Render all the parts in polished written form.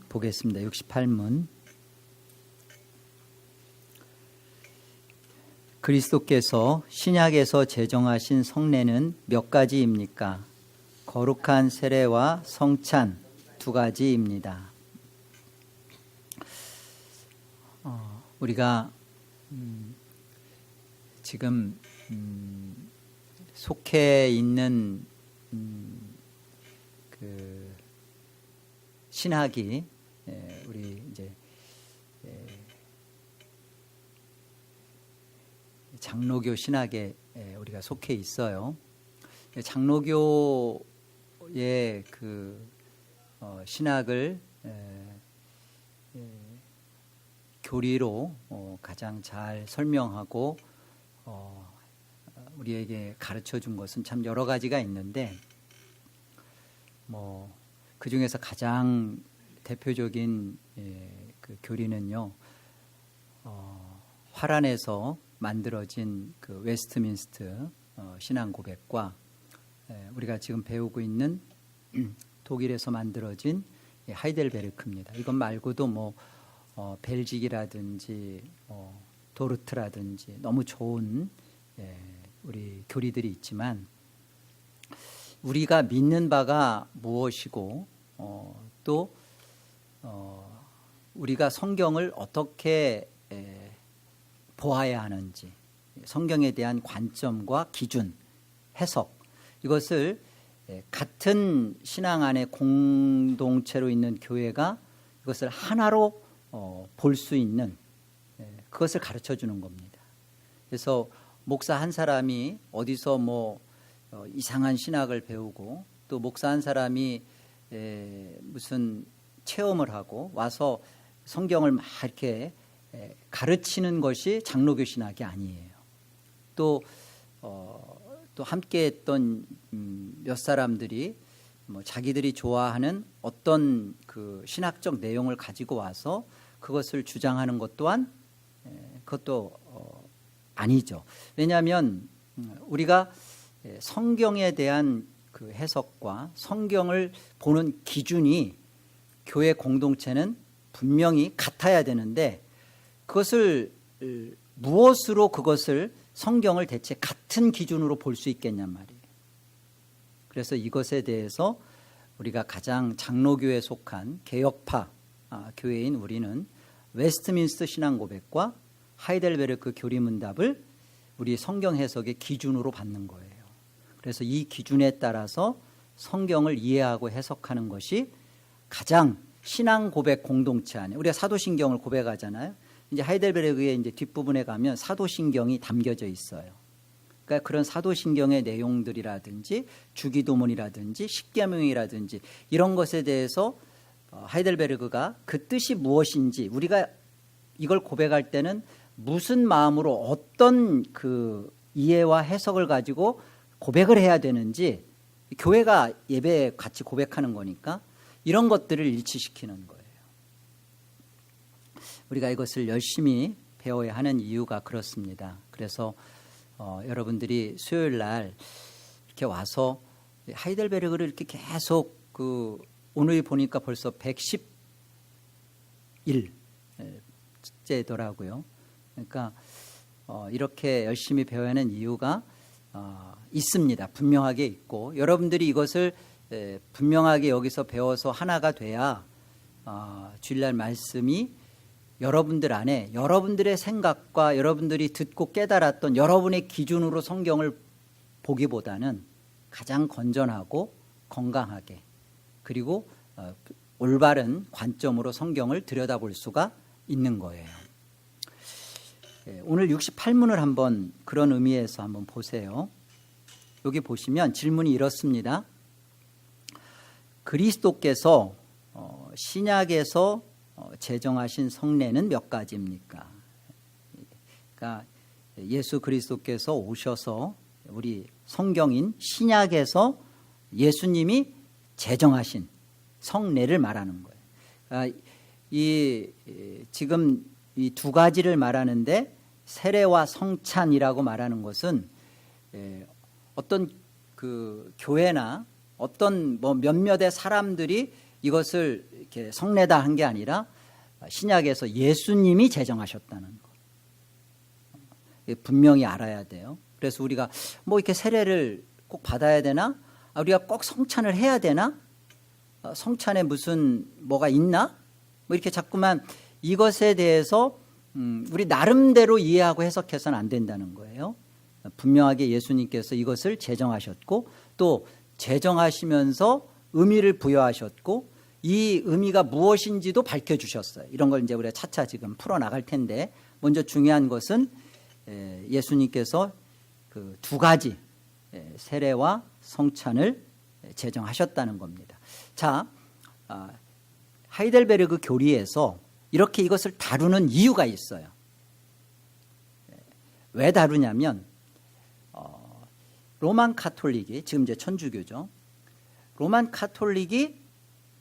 보겠습니다. 68문. 그리스도께서 신약에서 제정하신 성례는 몇 가지입니까? 거룩한 세례와 성찬 두 가지입니다. 우리가 지금 속해 있는 그 신학이 우리 이제 장로교 신학에 우리가 속해 있어요. 장로교의 그 신학을 교리로 가장 잘 설명하고 우리에게 가르쳐 준 것은 참 여러 가지가 있는데 그 중에서 가장 대표적인 그 교리는요, 화란에서 만들어진 그 웨스트민스터 신앙 고백과 우리가 지금 배우고 있는 독일에서 만들어진 하이델베르크입니다. 이것 말고도 벨직이라든지 도르트라든지 너무 좋은 우리 교리들이 있지만 우리가 믿는 바가 무엇이고 또 우리가 성경을 어떻게 보아야 하는지, 성경에 대한 관점과 기준, 해석, 이것을 같은 신앙 안에 공동체로 있는 교회가 이것을 하나로 볼 수 있는, 그것을 가르쳐 주는 겁니다. 그래서 목사 한 사람이 어디서 이상한 신학을 배우고 또 목사 한 사람이 무슨 체험을 하고 와서 성경을 막 이렇게 가르치는 것이 장로교 신학이 아니에요. 또 함께 했던 몇 사람들이 자기들이 좋아하는 어떤 그 신학적 내용을 가지고 와서 그것을 주장하는 것 또한 그것도 아니죠. 왜냐하면 우리가 성경에 대한 그 해석과 성경을 보는 기준이 교회 공동체는 분명히 같아야 되는데 그것을 무엇으로 그것을 성경을 대체 같은 기준으로 볼 수 있겠냔 말이에요. 그래서 이것에 대해서 우리가 가장 장로교에 속한 개혁파 교회인 우리는 웨스트민스터 신앙 고백과 하이델베르크 교리문답을 우리 성경 해석의 기준으로 받는 거예요. 그래서 이 기준에 따라서 성경을 이해하고 해석하는 것이 가장 신앙 고백 공동체 안에, 우리가 사도신경을 고백하잖아요. 이제 하이델베르크의 이제 뒷부분에 가면 사도신경이 담겨져 있어요. 그러니까 그런 사도신경의 내용들이라든지 주기도문이라든지 십계명이라든지 이런 것에 대해서 하이델베르크가 그 뜻이 무엇인지, 우리가 이걸 고백할 때는 무슨 마음으로 어떤 그 이해와 해석을 가지고 고백을 해야 되는지, 교회가 예배에 같이 고백하는 거니까 이런 것들을 일치시키는 거예요. 우리가 이것을 열심히 배워야 하는 이유가 그렇습니다. 그래서 여러분들이 수요일 날 이렇게 와서 하이델베르크를 이렇게 계속 오늘 보니까 벌써 110일째더라고요. 그러니까 이렇게 열심히 배워야 하는 이유가 있습니다. 분명하게 있고, 여러분들이 이것을 분명하게 여기서 배워서 하나가 돼야 주일날 말씀이 여러분들 안에 여러분들의 생각과 여러분들이 듣고 깨달았던 여러분의 기준으로 성경을 보기보다는 가장 건전하고 건강하게, 그리고 올바른 관점으로 성경을 들여다볼 수가 있는 거예요. 오늘 68문을 한번 그런 의미에서 한번 보세요. 여기 보시면 질문이 이렇습니다. 그리스도께서 신약에서 제정하신 성례는 몇 가지입니까? 그러니까 예수 그리스도께서 오셔서 우리 성경인 신약에서 예수님이 제정하신 성례를 말하는 거예요. 그러니까 지금 이 두 가지를 말하는데 세례와 성찬이라고 말하는 것은 어떤 그 교회나 어떤 몇몇의 사람들이 이것을 이렇게 성례다 한 게 아니라 신약에서 예수님이 제정하셨다는 거 분명히 알아야 돼요. 그래서 우리가 뭐 이렇게 세례를 꼭 받아야 되나? 우리가 꼭 성찬을 해야 되나? 성찬에 무슨 뭐가 있나? 뭐 이렇게 자꾸만 이것에 대해서 우리 나름대로 이해하고 해석해서는 안 된다는 거예요. 분명하게 예수님께서 이것을 제정하셨고 또 제정하시면서 의미를 부여하셨고 이 의미가 무엇인지도 밝혀주셨어요. 이런 걸 이제 우리가 차차 지금 풀어나갈 텐데 먼저 중요한 것은 예수님께서 그 두 가지 세례와 성찬을 제정하셨다는 겁니다. 자, 하이델베르그 교리에서 이렇게 이것을 다루는 이유가 있어요. 왜 다루냐면 로만 카톨릭이 지금 이제 천주교죠. 로만 카톨릭이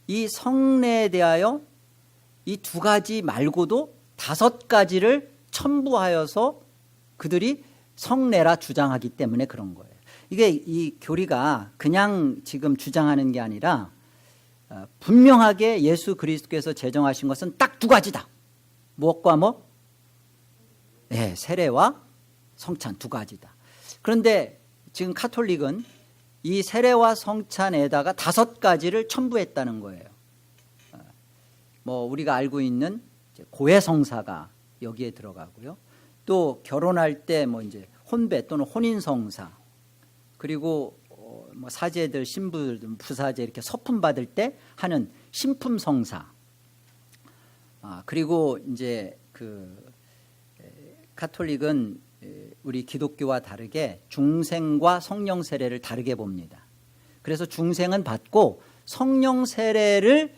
이 성례에 대하여 이 두 가지 말고도 5가지를 첨부하여서 그들이 성례라 주장하기 때문에 그런 거예요. 이게 이 교리가 그냥 지금 주장하는 게 아니라 분명하게 예수 그리스도께서 제정하신 것은 딱 2가지다. 무엇과 뭐? 네, 세례와 성찬 2가지다. 그런데 지금 카톨릭은 이 세례와 성찬에다가 5가지를 첨부했다는 거예요. 뭐 우리가 알고 있는 고해성사가 여기에 들어가고요. 또 결혼할 때 뭐 이제 혼배 또는 혼인성사, 그리고 뭐 사제들, 신부들, 부사제 이렇게 서품 받을 때 하는 신품성사. 그리고 이제 그 카톨릭은 우리 기독교와 다르게 중생과 성령 세례를 다르게 봅니다. 그래서 중생은 받고 성령 세례를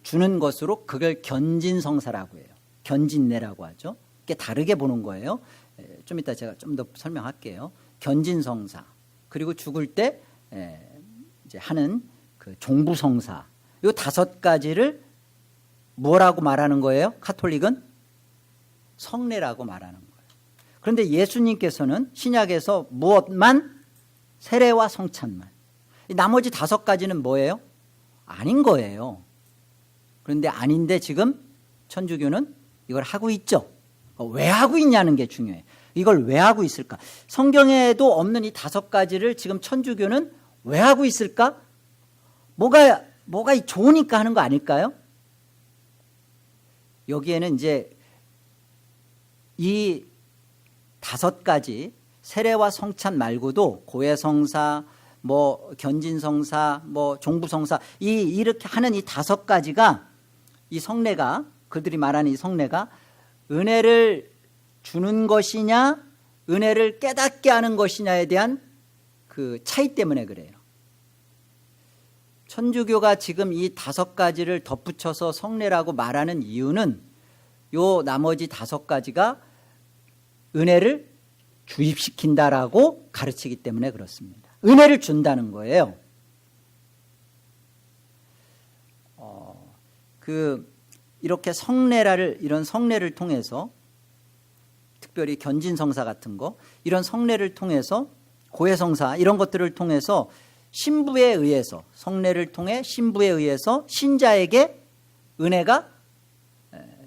주는 것으로 그걸 견진성사라고 해요. 견진례라고 하죠. 이게 다르게 보는 거예요. 좀 이따 제가 좀 더 설명할게요. 견진성사, 그리고 죽을 때 이제 하는 그 종부성사, 이 5가지를 뭐라고 말하는 거예요? 카톨릭은 성례라고 말하는 거예요. 그런데 예수님께서는 신약에서 무엇만? 세례와 성찬만. 나머지 5가지는 뭐예요? 아닌 거예요. 그런데 아닌데 지금 천주교는 이걸 하고 있죠. 왜 하고 있냐는 게 중요해요. 이걸 왜 하고 있을까? 성경에도 없는 이 5가지를 지금 천주교는 왜 하고 있을까? 뭐가 좋으니까 하는 거 아닐까요? 여기에는 이제 이 5가지 세례와 성찬 말고도 고해성사, 뭐 견진성사, 뭐 종부성사, 이렇게 하는 이 5가지가, 이 성례가, 그들이 말하는 이 성례가 은혜를 주는 것이냐 은혜를 깨닫게 하는 것이냐에 대한 그 차이 때문에 그래요. 천주교가 지금 이 5가지를 덧붙여서 성례라고 말하는 이유는 요 나머지 5가지가 은혜를 주입시킨다라고 가르치기 때문에 그렇습니다. 은혜를 준다는 거예요. 이렇게 이런 성례를 통해서, 특별히 견진성사 같은 거, 이런 성례를 통해서, 고해성사 이런 것들을 통해서 신부에 의해서, 성례를 통해 신부에 의해서 신자에게 은혜가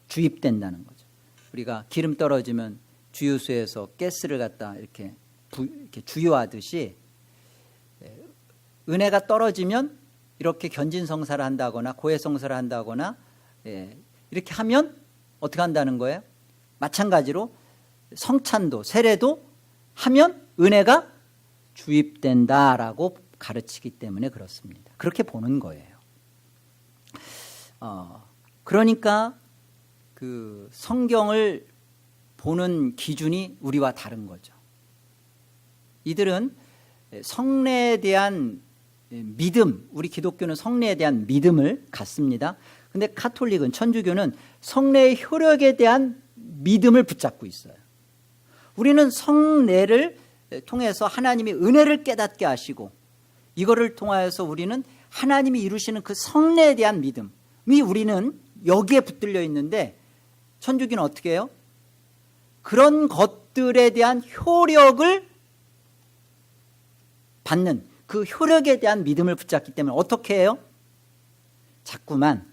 주입된다는 거죠. 우리가 기름 떨어지면 주유소에서 가스를 갖다 이렇게 주유하듯이 은혜가 떨어지면 이렇게 견진성사를 한다거나 고해성사를 한다거나 이렇게 하면 어떻게 한다는 거예요? 마찬가지로 성찬도 세례도 하면 은혜가 주입된다라고 가르치기 때문에 그렇습니다. 그렇게 보는 거예요. 그러니까 그 성경을 보는 기준이 우리와 다른 거죠. 이들은 성례에 대한 믿음, 우리 기독교는 성례에 대한 믿음을 갖습니다. 근데 카톨릭은, 천주교는 성례의 효력에 대한 믿음을 붙잡고 있어요. 우리는 성례를 통해서 하나님이 은혜를 깨닫게 하시고, 이거를 통하여서 우리는 하나님이 이루시는 그 성례에 대한 믿음이 우리는 여기에 붙들려 있는데, 천주교는 어떻게 해요? 그런 것들에 대한 효력을 받는, 그 효력에 대한 믿음을 붙잡기 때문에 어떻게 해요? 자꾸만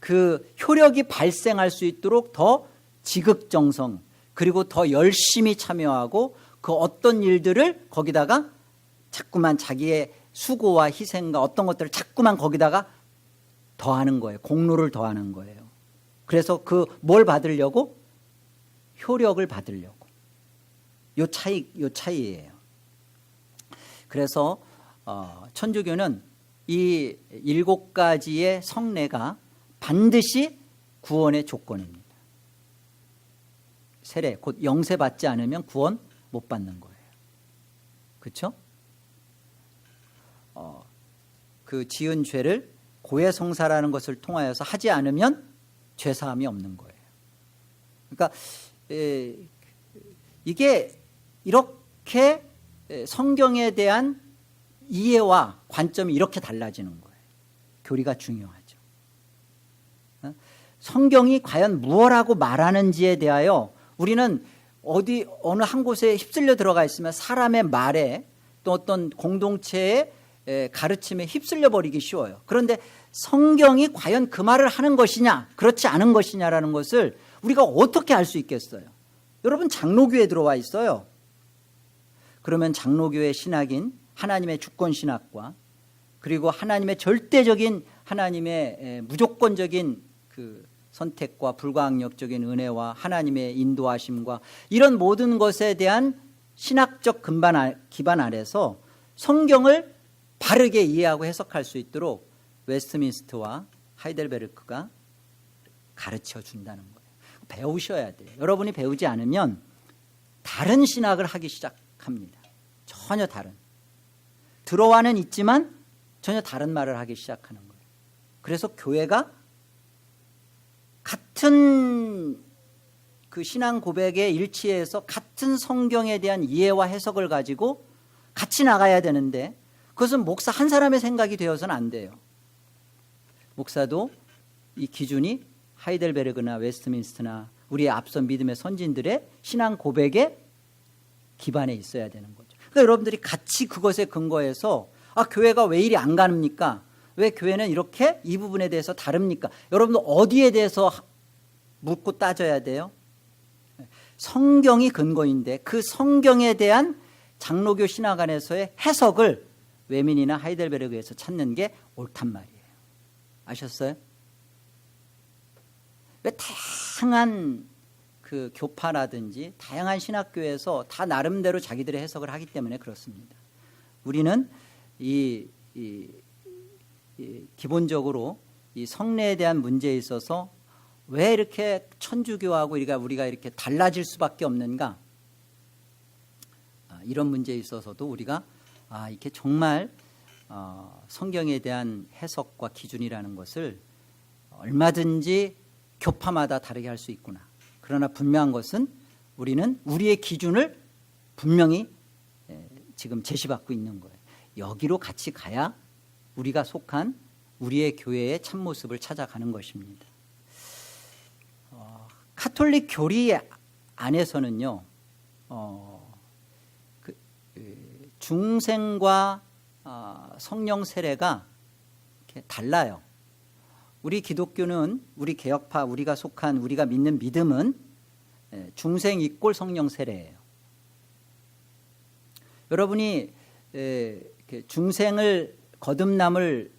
그 효력이 발생할 수 있도록 더 지극정성 그리고 더 열심히 참여하고 그 어떤 일들을 거기다가 자꾸만 자기의 수고와 희생과 어떤 것들을 자꾸만 거기다가 더하는 거예요. 공로를 더하는 거예요. 그래서 그 뭘 받으려고? 효력을 받으려고. 요 차이예요. 그래서 천주교는 이 7가지의 성례가 반드시 구원의 조건입니다. 세례, 곧 영세 받지 않으면 구원 못 받는 거예요. 그렇죠? 그 지은 죄를 고해성사라는 것을 통하여서 하지 않으면 죄사함이 없는 거예요. 그러니까 이게 이렇게 성경에 대한 이해와 관점이 이렇게 달라지는 거예요. 교리가 중요하죠. 성경이 과연 무엇라고 말하는지에 대하여 우리는 어느 한 곳에 휩쓸려 들어가 있으면 사람의 말에 또 어떤 공동체의 가르침에 휩쓸려 버리기 쉬워요. 그런데 성경이 과연 그 말을 하는 것이냐 그렇지 않은 것이냐라는 것을 우리가 어떻게 알 수 있겠어요? 여러분 장로교에 들어와 있어요. 그러면 장로교의 신학인 하나님의 주권신학과 그리고 하나님의 절대적인 하나님의 무조건적인 그 선택과 불가항력적인 은혜와 하나님의 인도하심과 이런 모든 것에 대한 신학적 기반 아래서 성경을 바르게 이해하고 해석할 수 있도록 웨스트민스터와 하이델베르크가 가르쳐 준다는 거예요. 배우셔야 돼요. 여러분이 배우지 않으면 다른 신학을 하기 시작합니다. 전혀 다른. 들어와는 있지만 전혀 다른 말을 하기 시작하는 거예요. 그래서 교회가 같은 그 신앙 고백의 일치에서 같은 성경에 대한 이해와 해석을 가지고 같이 나가야 되는데 그것은 목사 한 사람의 생각이 되어서는 안 돼요. 목사도 이 기준이 하이델베르그나 웨스트민스터나 우리의 앞선 믿음의 선진들의 신앙 고백의 기반에 있어야 되는 거죠. 그러니까 여러분들이 같이 그것에 근거해서 교회가 왜 이리 안 가릅니까? 왜 교회는 이렇게 이 부분에 대해서 다릅니까? 여러분들 어디에 대해서 묻고 따져야 돼요? 성경이 근거인데 그 성경에 대한 장로교 신학 안에서의 해석을 웨민이나 하이델베르그에서 찾는 게 옳단 말이에요. 아셨어요? 왜 다양한 그 교파라든지 다양한 신학교에서 다 나름대로 자기들의 해석을 하기 때문에 그렇습니다. 우리는 기본적으로 이 성례에 대한 문제에 있어서 왜 이렇게 천주교하고 우리가 이렇게 달라질 수밖에 없는가? 이런 문제에 있어서도 우리가 이렇게 정말 성경에 대한 해석과 기준이라는 것을 얼마든지 교파마다 다르게 할 수 있구나. 그러나 분명한 것은 우리는 우리의 기준을 분명히 지금 제시받고 있는 거예요. 여기로 같이 가야 우리가 속한 우리의 교회의 참모습을 찾아가는 것입니다. 카톨릭 교리 안에서는요, 중생과 성령 세례가 이렇게 달라요. 우리 기독교는 우리 개혁파 우리가 속한 우리가 믿는 믿음은 중생 이꼴 성령 세례예요. 여러분이 중생을 거듭남을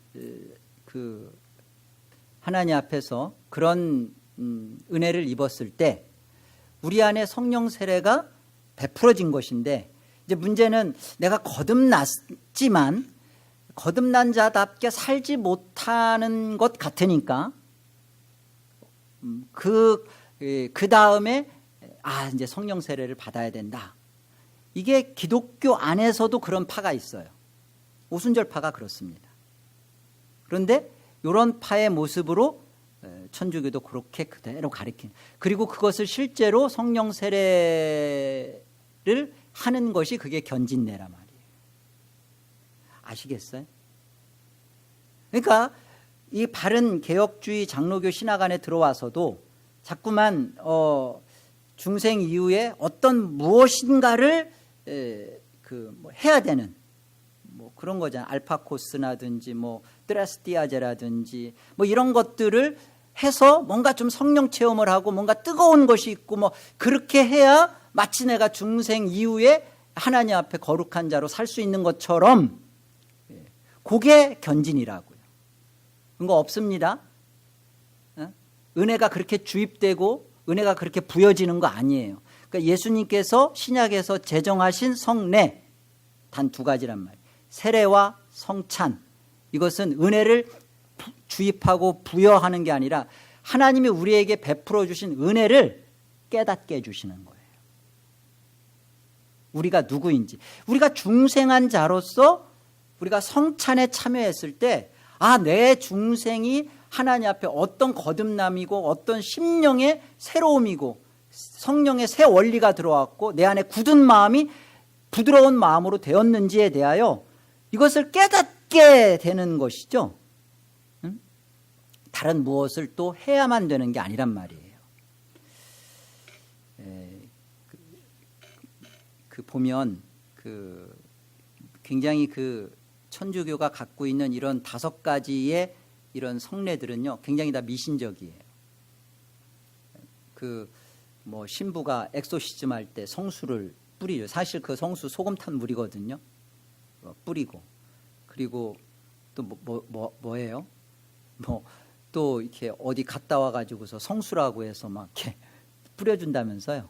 그 하나님 앞에서 그런 은혜를 입었을 때 우리 안에 성령 세례가 베풀어진 것인데 이제 문제는 내가 거듭났지만 거듭난 자답게 살지 못하는 것 같으니까 그 다음에 이제 성령 세례를 받아야 된다. 이게 기독교 안에서도 그런 파가 있어요. 오순절파가 그렇습니다. 그런데 이런 파의 모습으로 천주교도 그렇게 그대로 가리킨, 그리고 그것을 실제로 성령 세례를 하는 것이 그게 견진례란 말이에요. 아시겠어요? 그러니까 이 바른 개혁주의 장로교 신학 안에 들어와서도 자꾸만 중생 이후에 어떤 무엇인가를 해야 되는 그런 거잖아요. 알파코스라든지 드레스디아제라든지 이런 것들을 해서 뭔가 좀 성령 체험을 하고 뭔가 뜨거운 것이 있고 뭐 그렇게 해야 마치 내가 중생 이후에 하나님 앞에 거룩한 자로 살 수 있는 것처럼, 그게 견진이라고요. 그런 거 없습니다. 은혜가 그렇게 주입되고 은혜가 그렇게 부여지는 거 아니에요. 그러니까 예수님께서 신약에서 제정하신 성례 단 두 가지란 말이에요. 세례와 성찬. 이것은 은혜를 주입하고 부여하는 게 아니라 하나님이 우리에게 베풀어 주신 은혜를 깨닫게 해주시는 거예요. 우리가 누구인지. 우리가 중생한 자로서 우리가 성찬에 참여했을 때, 내 중생이 하나님 앞에 어떤 거듭남이고 어떤 심령의 새로움이고 성령의 새 원리가 들어왔고 내 안에 굳은 마음이 부드러운 마음으로 되었는지에 대하여 이것을 깨닫게 되는 것이죠. 다른 무엇을 또 해야만 되는 게 아니란 말이에요. 보면 굉장히 천주교가 갖고 있는 이런 5가지의 이런 성례들은요, 굉장히 다 미신적이에요. 신부가 엑소시즘 할 때 성수를 뿌리죠. 사실 그 성수 소금 탄 물이거든요. 뿌리고, 그리고 또 뭐예요? 또 이렇게 어디 갔다 와가지고서 성수라고 해서 막 이렇게 뿌려준다면서요.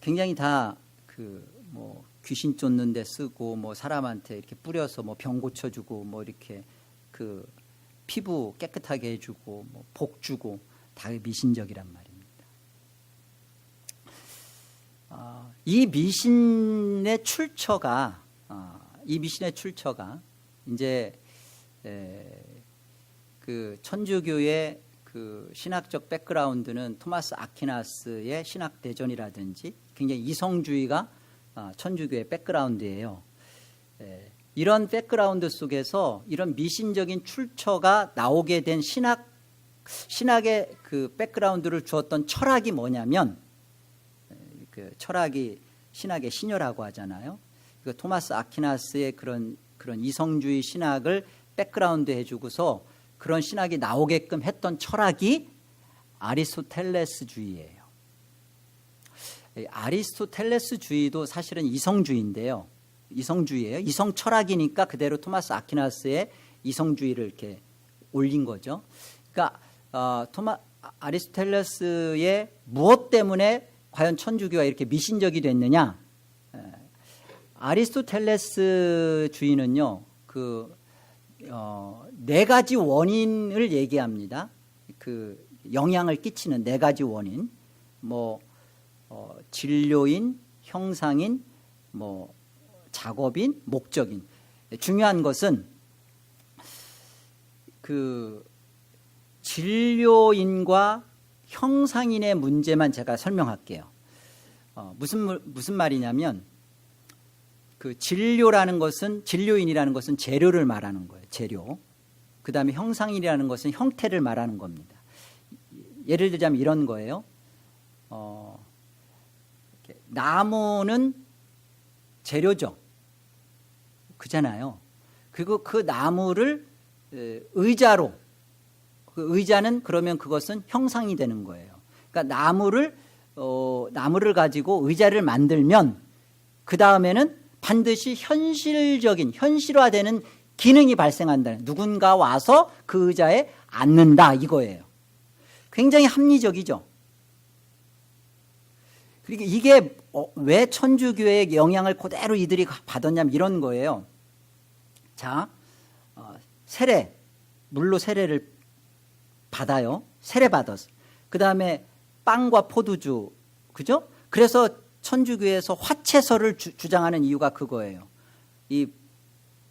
굉장히 다 귀신 쫓는 데 쓰고 사람한테 이렇게 뿌려서 병 고쳐주고 이렇게 피부 깨끗하게 해주고 복 주고 다 미신적이란 말입니다. 이 미신의 출처가 이제 천주교의 신학적 백그라운드는 토마스 아퀴나스의 신학 대전이라든지 굉장히 이성주의가 천주교의 백그라운드예요. 이런 백그라운드 속에서 이런 미신적인 출처가 나오게 된 신학의 백그라운드를 주었던 철학이 뭐냐면, 철학이 신학의 신여라고 하잖아요. 토마스 아퀴나스의 그런 이성주의 신학을 백그라운드 해주고서 그런 신학이 나오게끔 했던 철학이 아리스토텔레스주의예요. 아리스토텔레스주의도 사실은 이성주의인데요. 이성주의예요. 이성 철학이니까 그대로 토마스 아퀴나스의 이성주의를 이렇게 올린 거죠. 그러니까 아리스토텔레스의 무엇 때문에 과연 천주교가 이렇게 미신적이 됐느냐? 아리스토텔레스주의는요, 4가지 원인을 얘기합니다. 영향을 끼치는 4가지 원인, 진료인, 형상인, 작업인, 목적인. 중요한 것은 진료인과 형상인의 문제만 제가 설명할게요. 무슨 말이냐면, 진료인이라는 것은 재료를 말하는 거예요. 재료. 그 다음에 형상인이라는 것은 형태를 말하는 겁니다. 예를 들자면 이런 거예요. 나무는 재료죠. 그잖아요. 그리고 그 나무를 의자로, 의자는 그러면 그것은 형상이 되는 거예요. 그러니까 나무를 가지고 의자를 만들면 그 다음에는 반드시 현실화되는 기능이 발생한다. 누군가 와서 그 의자에 앉는다, 이거예요. 굉장히 합리적이죠. 그리고 이게 왜 천주교의 영향을 그대로 이들이 받았냐면 이런 거예요. 자, 물로 세례를 받아요. 세례 받았어. 그 다음에 빵과 포도주, 그죠? 그래서 천주교에서 화채설을 주장하는 이유가 그거예요. 이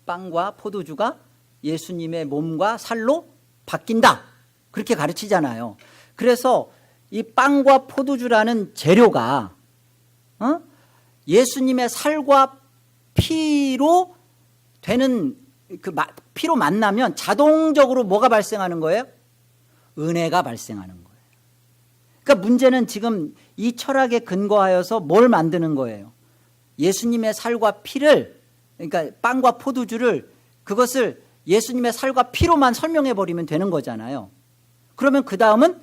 빵과 포도주가 예수님의 몸과 살로 바뀐다, 그렇게 가르치잖아요. 그래서 이 빵과 포도주라는 재료가 예수님의 살과 피로 되는 피로 만나면 자동적으로 뭐가 발생하는 거예요? 은혜가 발생하는 거예요. 그러니까 문제는 지금 이 철학에 근거하여서 뭘 만드는 거예요? 예수님의 살과 피를, 그러니까 빵과 포도주를, 그것을 예수님의 살과 피로만 설명해 버리면 되는 거잖아요. 그러면 그 다음은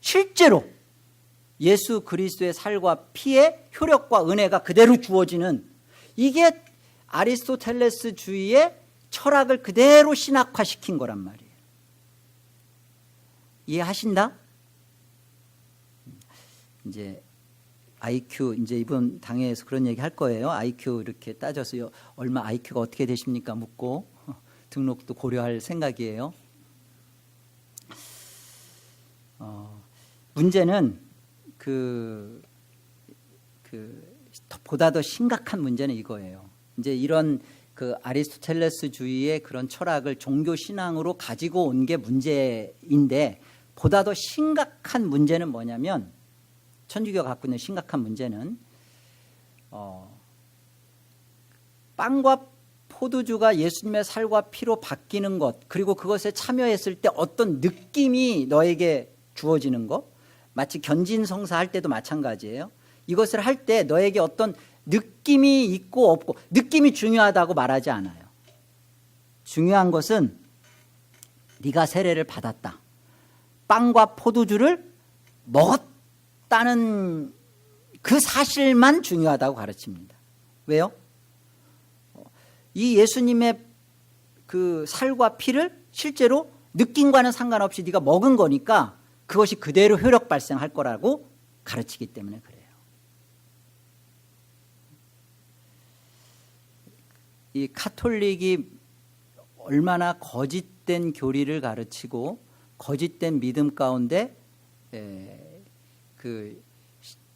실제로 예수 그리스도의 살과 피의 효력과 은혜가 그대로 주어지는, 이게 아리스토텔레스주의의 철학을 그대로 신학화시킨 거란 말이에요. 이해하신다? 이제 IQ, 이제 이번 당회에서 그런 얘기 할 거예요. IQ 이렇게 따져서 얼마 IQ가 어떻게 되십니까 묻고 등록도 고려할 생각이에요. 문제는 보다 더 심각한 문제는 이거예요. 이제 이런 그 아리스토텔레스주의의 그런 철학을 종교 신앙으로 가지고 온 게 문제인데, 보다 더 심각한 문제는 뭐냐면, 천주교가 갖고 있는 심각한 문제는 빵과 포도주가 예수님의 살과 피로 바뀌는 것, 그리고 그것에 참여했을 때 어떤 느낌이 너에게 주어지는 것, 마치 견진성사 할 때도 마찬가지예요. 이것을 할 때 너에게 어떤 느낌이 있고 없고, 느낌이 중요하다고 말하지 않아요. 중요한 것은 네가 세례를 받았다, 빵과 포도주를 먹었다는 그 사실만 중요하다고 가르칩니다. 왜요? 이 예수님의 그 살과 피를 실제로 느낌과는 상관없이 네가 먹은 거니까 그것이 그대로 효력 발생할 거라고 가르치기 때문에 그래요. 이 카톨릭이 얼마나 거짓된 교리를 가르치고 거짓된 믿음 가운데 그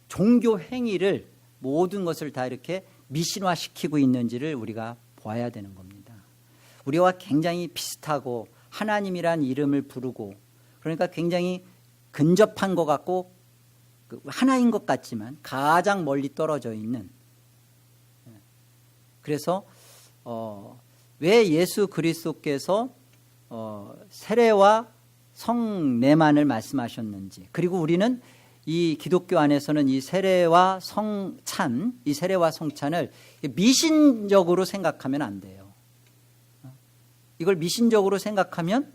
종교 행위를, 모든 것을 다 이렇게 미신화시키고 있는지를 우리가 봐야 되는 겁니다. 우리와 굉장히 비슷하고 하나님이란 이름을 부르고, 그러니까 굉장히 근접한 것 같고 하나인 것 같지만 가장 멀리 떨어져 있는, 그래서 왜 예수 그리스도께서 세례와 성례만을 말씀하셨는지, 그리고 우리는 이 기독교 안에서는 이 세례와 성찬, 이 세례와 성찬을 미신적으로 생각하면 안 돼요. 이걸 미신적으로 생각하면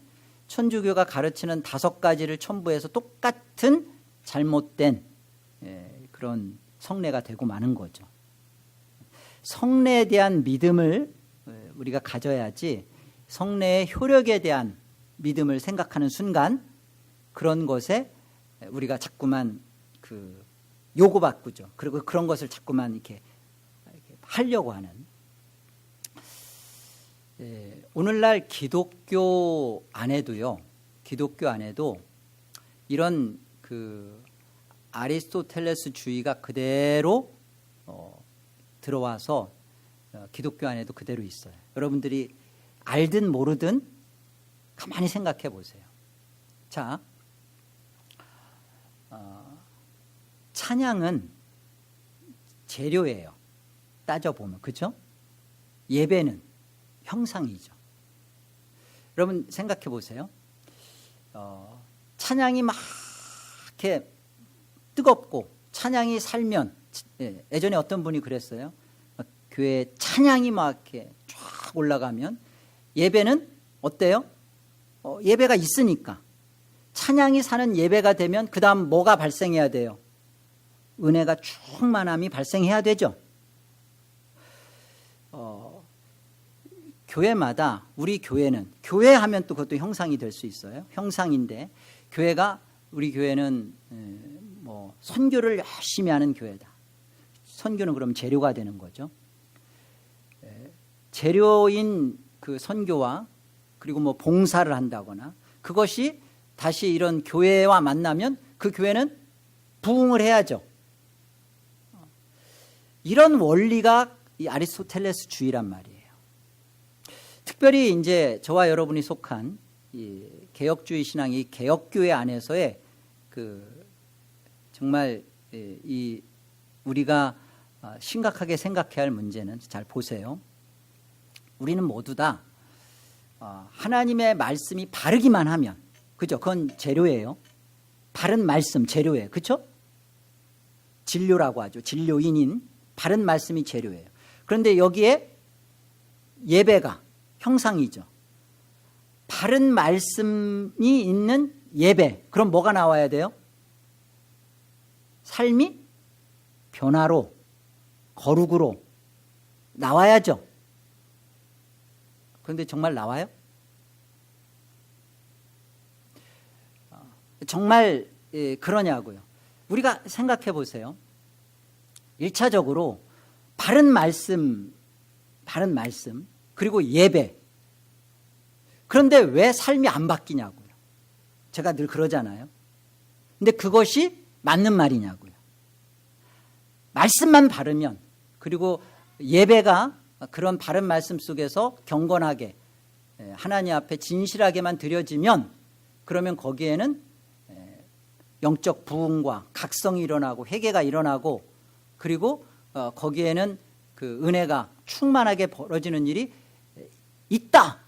천주교가 가르치는 5가지를 첨부해서 똑같은 잘못된 그런 성례가 되고 마는 거죠. 성례에 대한 믿음을 우리가 가져야지, 성례의 효력에 대한 믿음을 생각하는 순간 그런 것에 우리가 자꾸만 요구받고죠. 그리고 그런 것을 자꾸만 이렇게 하려고 하는. 오늘날 기독교 안에도요, 기독교 안에도 이런 아리스토텔레스주의가 그대로 들어와서 기독교 안에도 그대로 있어요. 여러분들이 알든 모르든 가만히 생각해 보세요. 자, 찬양은 재료예요. 따져보면, 그렇죠? 예배는 형상이죠. 여러분 생각해 보세요. 찬양이 막 이렇게 뜨겁고 찬양이 살면, 예전에 어떤 분이 그랬어요. 교회 찬양이 막 이렇게 쫙 올라가면 예배는 어때요? 예배가 있으니까. 찬양이 사는 예배가 되면 그 다음 뭐가 발생해야 돼요? 은혜가 충만함이 발생해야 되죠. 교회마다, 우리 교회는, 교회하면 또 그것도 형상이 될 수 있어요. 형상인데, 우리 교회는 뭐 선교를 열심히 하는 교회다. 선교는 그럼 재료가 되는 거죠. 재료인 그 선교와, 그리고 뭐 봉사를 한다거나, 그것이 다시 이런 교회와 만나면 그 교회는 부흥을 해야죠. 이런 원리가 이 아리스토텔레스주의란 말이에요. 특별히 이제 저와 여러분이 속한 이 개혁주의 신앙이 개혁교회 안에서의 정말 이 우리가 심각하게 생각해야 할 문제는, 잘 보세요. 우리는 모두 다 하나님의 말씀이 바르기만 하면, 그죠? 그건 재료예요. 바른 말씀, 재료예요. 그렇죠? 진료라고 하죠. 진료인인 바른 말씀이 재료예요. 그런데 여기에 예배가 형상이죠. 바른 말씀이 있는 예배. 그럼 뭐가 나와야 돼요? 삶이 변화로, 거룩으로 나와야죠. 그런데 정말 나와요? 정말 그러냐고요. 우리가 생각해 보세요. 1차적으로 바른 말씀 그리고 예배. 그런데 왜 삶이 안 바뀌냐고요. 제가 늘 그러잖아요. 근데 그것이 맞는 말이냐고요. 말씀만 바르면, 그리고 예배가 그런 바른 말씀 속에서 경건하게 하나님 앞에 진실하게만 드려지면, 그러면 거기에는 영적 부흥과 각성이 일어나고 회개가 일어나고, 그리고 거기에는 그 은혜가 충만하게 벌어지는 일이 있다.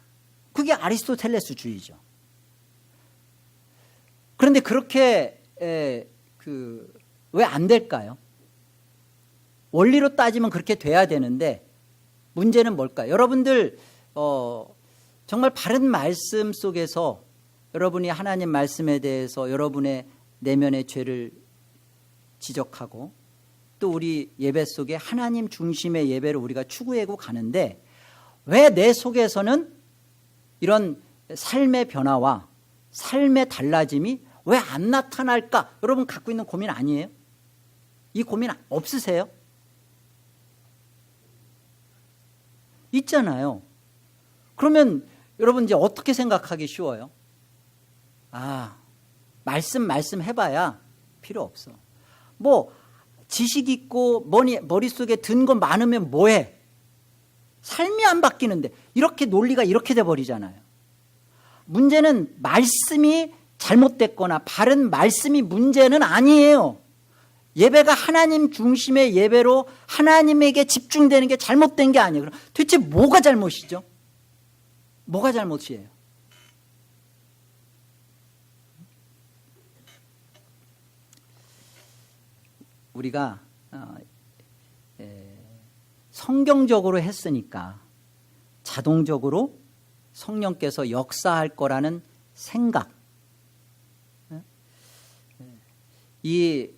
그게 아리스토텔레스주의죠. 그런데 그렇게 왜 안 될까요? 원리로 따지면 그렇게 돼야 되는데 문제는 뭘까요? 여러분들 정말 바른 말씀 속에서 여러분이 하나님 말씀에 대해서 여러분의 내면의 죄를 지적하고, 또 우리 예배 속에 하나님 중심의 예배를 우리가 추구하고 가는데, 왜 내 속에서는 이런 삶의 변화와 삶의 달라짐이 왜 안 나타날까? 여러분 갖고 있는 고민 아니에요? 이 고민 없으세요? 있잖아요. 그러면 여러분 이제 어떻게 생각하기 쉬워요? 말씀 해봐야 필요 없어. 뭐 지식 있고 머릿속에 든 거 많으면 뭐해? 삶이 안 바뀌는데. 이렇게 논리가 이렇게 돼버리잖아요. 문제는 말씀이 잘못됐거나 바른 말씀이 문제는 아니에요. 예배가 하나님 중심의 예배로 하나님에게 집중되는 게 잘못된 게 아니에요. 그럼 도대체 뭐가 잘못이죠? 뭐가 잘못이에요? 우리가 성경적으로 했으니까 자동적으로 성령께서 역사할 거라는 생각, 이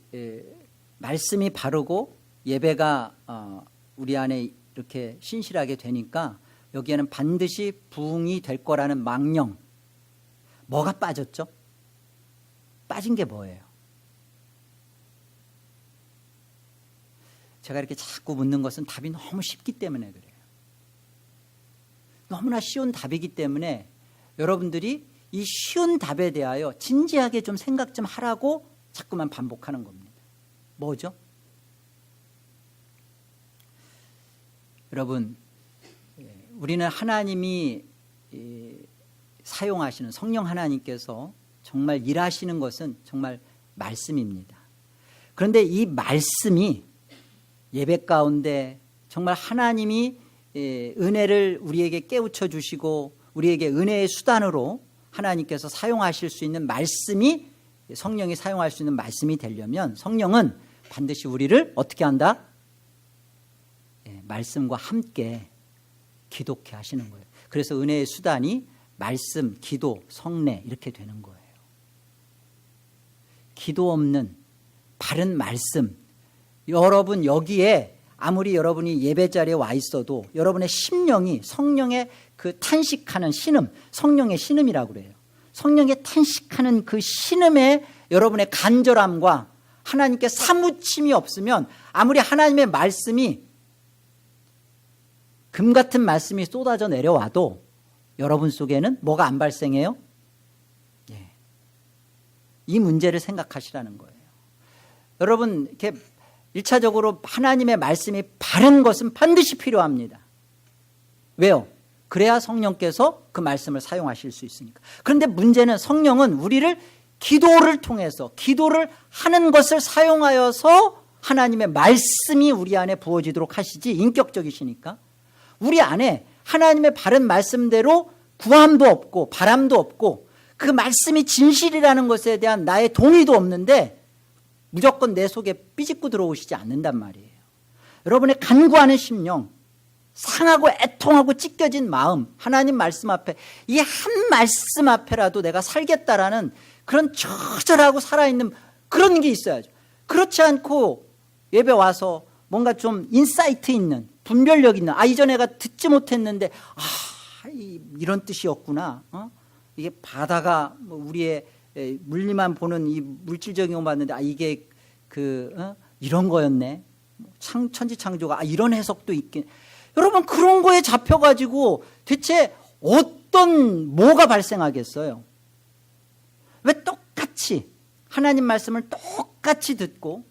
말씀이 바르고 예배가 우리 안에 이렇게 신실하게 되니까 여기에는 반드시 부흥이 될 거라는 망령. 뭐가 빠졌죠? 빠진 게 뭐예요? 제가 이렇게 자꾸 묻는 것은 답이 너무 쉽기 때문에 그래요. 너무나 쉬운 답이기 때문에 여러분들이 이 쉬운 답에 대하여 진지하게 좀 생각 좀 하라고 자꾸만 반복하는 겁니다. 뭐죠? 여러분, 우리는 하나님이 사용하시는 성령 하나님께서 정말 일하시는 것은 정말 말씀입니다. 그런데 이 말씀이 예배 가운데 정말 하나님이 은혜를 우리에게 깨우쳐 주시고 우리에게 은혜의 수단으로 하나님께서 사용하실 수 있는 말씀이, 성령이 사용할 수 있는 말씀이 되려면 성령은 반드시 우리를 어떻게 한다? 말씀과 함께 기독케 하시는 거예요. 그래서 은혜의 수단이 말씀, 기도, 성례 이렇게 되는 거예요. 기도 없는 바른 말씀, 여러분 여기에 아무리 여러분이 예배 자리에 와 있어도 여러분의 심령이 성령의 그 탄식하는 신음, 성령의 신음이라고 그래요. 성령의 탄식하는 그 신음에 여러분의 간절함과 하나님께 사무침이 없으면 아무리 하나님의 말씀이 금 같은 말씀이 쏟아져 내려와도 여러분 속에는 뭐가 안 발생해요? 이 문제를 생각하시라는 거예요. 여러분 이렇게 1차적으로 하나님의 말씀이 바른 것은 반드시 필요합니다. 왜요? 그래야 성령께서 그 말씀을 사용하실 수 있으니까. 그런데 문제는 성령은 우리를 기도를 통해서 기도를 하는 것을 사용하여서 하나님의 말씀이 우리 안에 부어지도록 하시지, 인격적이시니까 우리 안에 하나님의 바른 말씀대로 구함도 없고 바람도 없고 그 말씀이 진실이라는 것에 대한 나의 동의도 없는데 무조건 내 속에 삐집고 들어오시지 않는단 말이에요. 여러분의 간구하는 심령, 상하고 애통하고 찢겨진 마음, 하나님 말씀 앞에, 이 한 말씀 앞에라도 내가 살겠다라는 그런 처절하고 살아있는 그런 게 있어야죠. 그렇지 않고 예배 와서 뭔가 좀 인사이트 있는, 분별력 있는, 이전 내가 듣지 못했는데 이런 뜻이었구나. 이게 바다가 우리의 물리만 보는 이 물질적인 거 봤는데 이게 이런 거였네. 천지창조가 이런 해석도 있긴. 여러분, 그런 거에 잡혀가지고 대체 뭐가 발생하겠어요? 왜 똑같이 하나님 말씀을 똑같이 듣고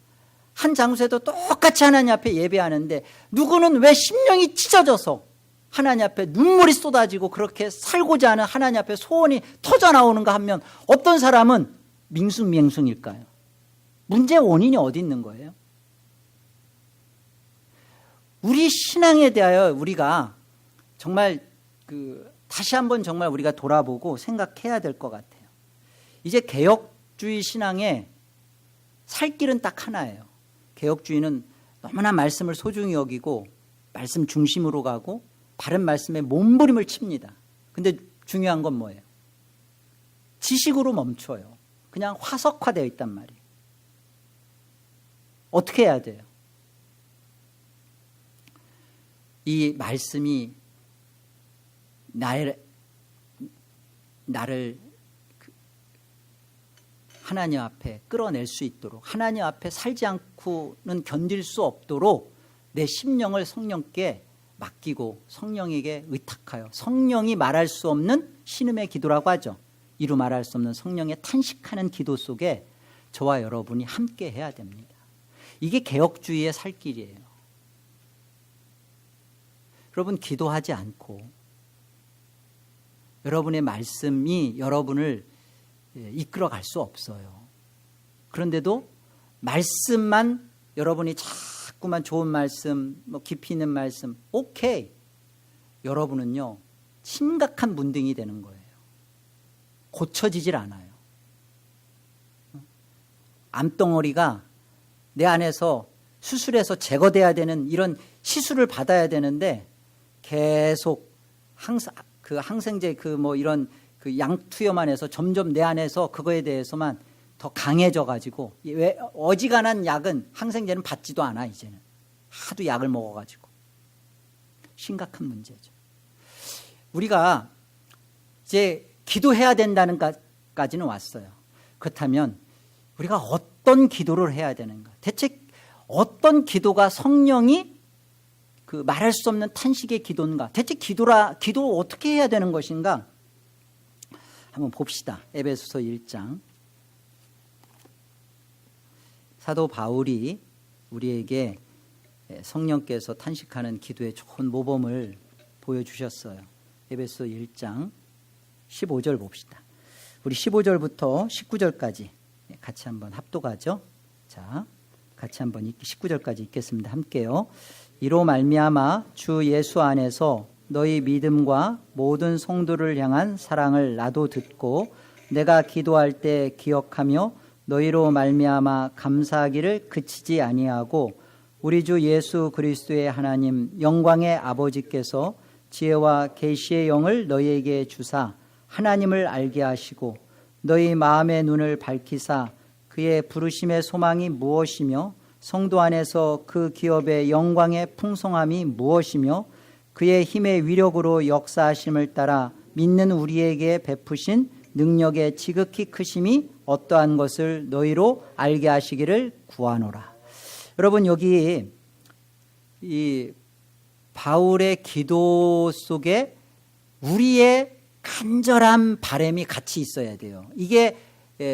한 장소에도 똑같이 하나님 앞에 예배하는데 누구는 왜 심령이 찢어져서 하나님 앞에 눈물이 쏟아지고 그렇게 살고자 하는 하나님 앞에 소원이 터져나오는가 하면 어떤 사람은 밍숭맹숭일까요? 문제의 원인이 어디 있는 거예요? 우리 신앙에 대하여 우리가 정말 다시 한번 정말 우리가 돌아보고 생각해야 될 것 같아요. 이제 개혁주의 신앙에 살 길은 딱 하나예요. 개혁주의는 너무나 말씀을 소중히 여기고 말씀 중심으로 가고 바른 말씀에 몸부림을 칩니다. 근데 중요한 건 뭐예요? 지식으로 멈춰요. 그냥 화석화되어 있단 말이에요. 어떻게 해야 돼요? 이 말씀이 나를 하나님 앞에 끌어낼 수 있도록, 하나님 앞에 살지 않고는 견딜 수 없도록 내 심령을 성령께 맡기고 성령에게 의탁하여, 성령이 말할 수 없는 신음의 기도라고 하죠. 이루 말할 수 없는 성령의 탄식하는 기도 속에 저와 여러분이 함께 해야 됩니다. 이게 개혁주의의 살 길이에요. 여러분, 기도하지 않고 여러분의 말씀이 여러분을 이끌어갈 수 없어요. 그런데도 말씀만, 여러분이 자꾸만 좋은 말씀, 깊이 있는 말씀, 오케이. 여러분은요, 심각한 문둥이 되는 거예요. 고쳐지질 않아요. 암덩어리가 내 안에서 수술해서 제거돼야 되는 이런 시술을 받아야 되는데 계속 항생제 이런 양투여만 해서 점점 내 안에서 그거에 대해서만 더 강해져 가지고, 왜 어지간한 약은, 항생제는 받지도 않아. 이제는 하도 약을 먹어가지고. 심각한 문제죠. 우리가 이제 기도해야 된다는 까지는 왔어요. 그렇다면 우리가 어떤 기도를 해야 되는가? 대체 어떤 기도가 성령이 말할 수 없는 탄식의 기도인가? 대체 기도 어떻게 해야 되는 것인가? 한번 봅시다. 에베소서 1장. 사도 바울이 우리에게 성령께서 탄식하는 기도의 좋은 모범을 보여주셨어요. 에베소서 1장 15절 봅시다. 우리 15절부터 19절까지 같이 한번 합독하죠. 자, 같이 한번 19절까지 읽겠습니다. 함께요. 이로 말미암아 주 예수 안에서 너희 믿음과 모든 성도를 향한 사랑을 나도 듣고 내가 기도할 때 기억하며 너희로 말미암아 감사하기를 그치지 아니하고 우리 주 예수 그리스도의 하나님 영광의 아버지께서 지혜와 계시의 영을 너희에게 주사 하나님을 알게 하시고 너희 마음의 눈을 밝히사 그의 부르심의 소망이 무엇이며 성도 안에서 그 기업의 영광의 풍성함이 무엇이며 그의 힘의 위력으로 역사하심을 따라 믿는 우리에게 베푸신 능력의 지극히 크심이 어떠한 것을 너희로 알게 하시기를 구하노라. 여러분, 여기 이 바울의 기도 속에 우리의 간절한 바람이 같이 있어야 돼요. 이게